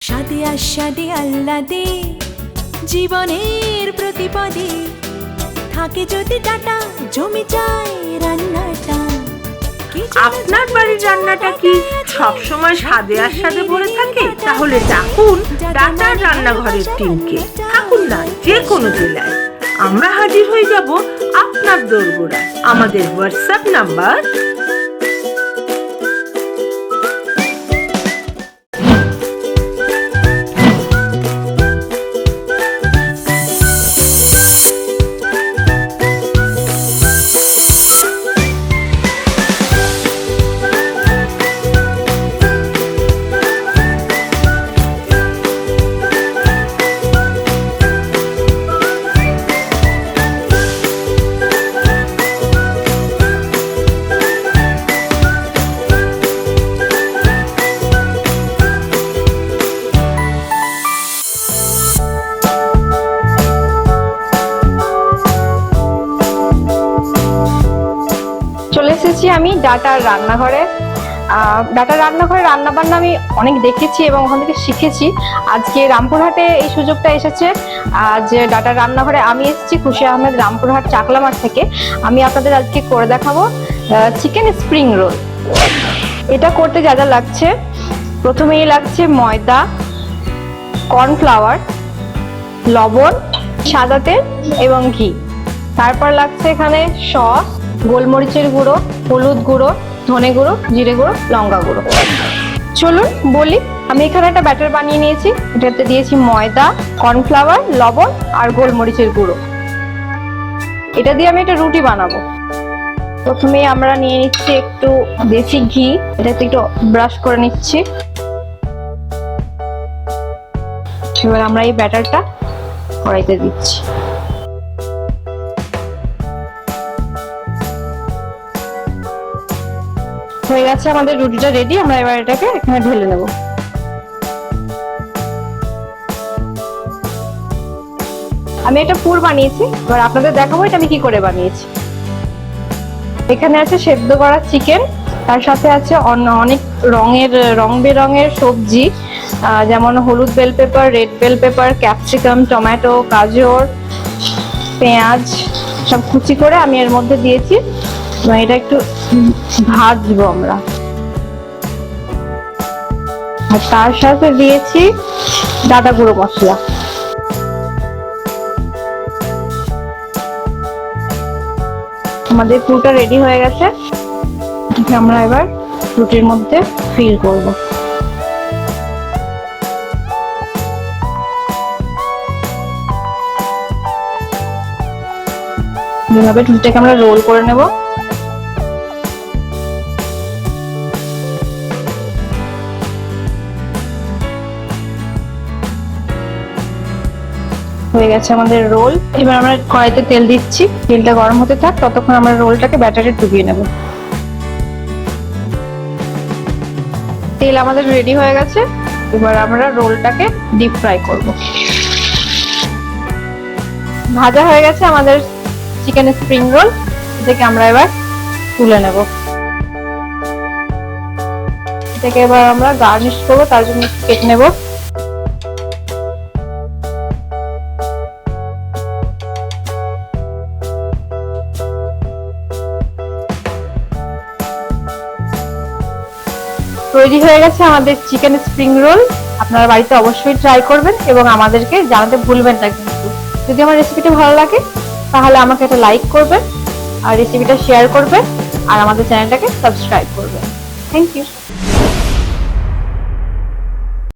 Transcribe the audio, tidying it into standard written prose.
স্বাদে আস্বাদে আহ্লাদে জীবনের প্রতিপদে থাকে যদি ডাটা জমে যায় রান্নাটা। আপনার বাড়ির রান্নাটা কি সবসময় স্বাদে আস্বাদে ভরে থাকে? তাহলে ডাকুন ডাটার রান্নাঘরের টিমকে। থাকুন না যে কোনো জেলায়, আমরা হাজির হয়ে যাব আপনার দোরগোড়ায়। আমাদের হোয়াটসঅ্যাপ নাম্বার চলে এসেছি আমি ডাটার রান্নাঘরে। ডাটার রান্নাঘরে রান্নাবান্না আমি অনেক দেখেছি এবং ওখান থেকে শিখেছি। আজকে রামপুরহাটে এই সুযোগটা এসেছে যে ডাটার রান্নাঘরে আমি এসেছি খুশি আহমেদ রামপুরহাট চাকলামার থেকে। আমি আপনাদের আজকে করে দেখাবো চিকেন স্প্রিং রোল। এটা করতে যা যা লাগছে, প্রথমেই লাগছে ময়দা, কর্নফ্লাওয়ার, লবণ, সাদা তেল এবং ঘি। তারপর লাগছে এখানে সস, গোলমরিচের গুঁড়ো, হলুদ গুঁড়ো, ধনে গুঁড়ো, জিরে গুঁড়ো, লঙ্কা গুঁড়ো। চলুন বলি, আমি এখানে একটা ব্যাটার বানিয়ে নিয়েছি। এটাতে দিয়েছি ময়দা, কর্নফ্লাওয়ার, লবণ আর গোলমরিচের গুঁড়ো। এটা দিয়ে আমি একটা রুটি বানাবো। প্রথমে আমরা নিয়ে নিচ্ছি একটু দেশি ঘি, এটাতে একটু ব্রাশ করে নিচ্ছি। এবার আমরা এই ব্যাটারটা কড়াইতে দিচ্ছি। হয়ে গেছে আমাদের রুটিটা রেডি। আমরা এবার এটাকে এখানে ঢেলে নেব। আমি একটা পুর বানিয়েছি, এবার আপনাদের দেখাবো এটা আমি কি করে বানিয়েছি। এখানে আছে সেদ্ধ করা চিকেন, তার সাথে আছে অনেক রং বেরঙের সবজি, যেমন হলুদ bell pepper, red bell pepper, capsicum, tomato, গাজর, পেঁয়াজ সব কুচি করে আমি এর মধ্যে দিয়েছি। এটা একটু ভাজবো আমরা। আর তার সাথে দিয়েছি ডাটা গুঁড়ো মশলা। আমাদের পুরোটা রেডি হয়ে গেছে। আমরা এবার রুটির মধ্যে ফিল করব। এইভাবে রুটিটাকে আমরা রোল করে নেব। হয়ে গেছে আমাদের রোল। এবার আমরা কড়াইতে তেল দিচ্ছি, তেলটা গরম হতে থাক, ততক্ষণ আমরা রোলটাকে ব্যাটারে ডুবিয়ে নেব। তেল আমাদের রেডি হয়ে গেছে। এবার আমরা রোলটাকে ডিপ ফ্রাই করব। ভাজা হয়ে গেছে আমাদের চিকেন স্প্রিং রোল। এটাকে আমরা এবার তুলে নেব। এটাকে এবার আমরা গার্নিশ করবো, তার জন্য কেটে নেব। তৈরি হয়ে গেছে আমাদের চিকেন স্প্রিং রোল। আপনারা বাড়িতে অবশ্যই ট্রাই করবেন এবং আমাদেরকে জানাতে ভুলবেন না কিন্তু। যদি আমার রেসিপিটা ভালো লাগে তাহলে আমাকে একটা লাইক করবেন আর রেসিপিটা শেয়ার করবেন আর আমাদের চ্যানেলটাকে সাবস্ক্রাইব করবেন। Thank you.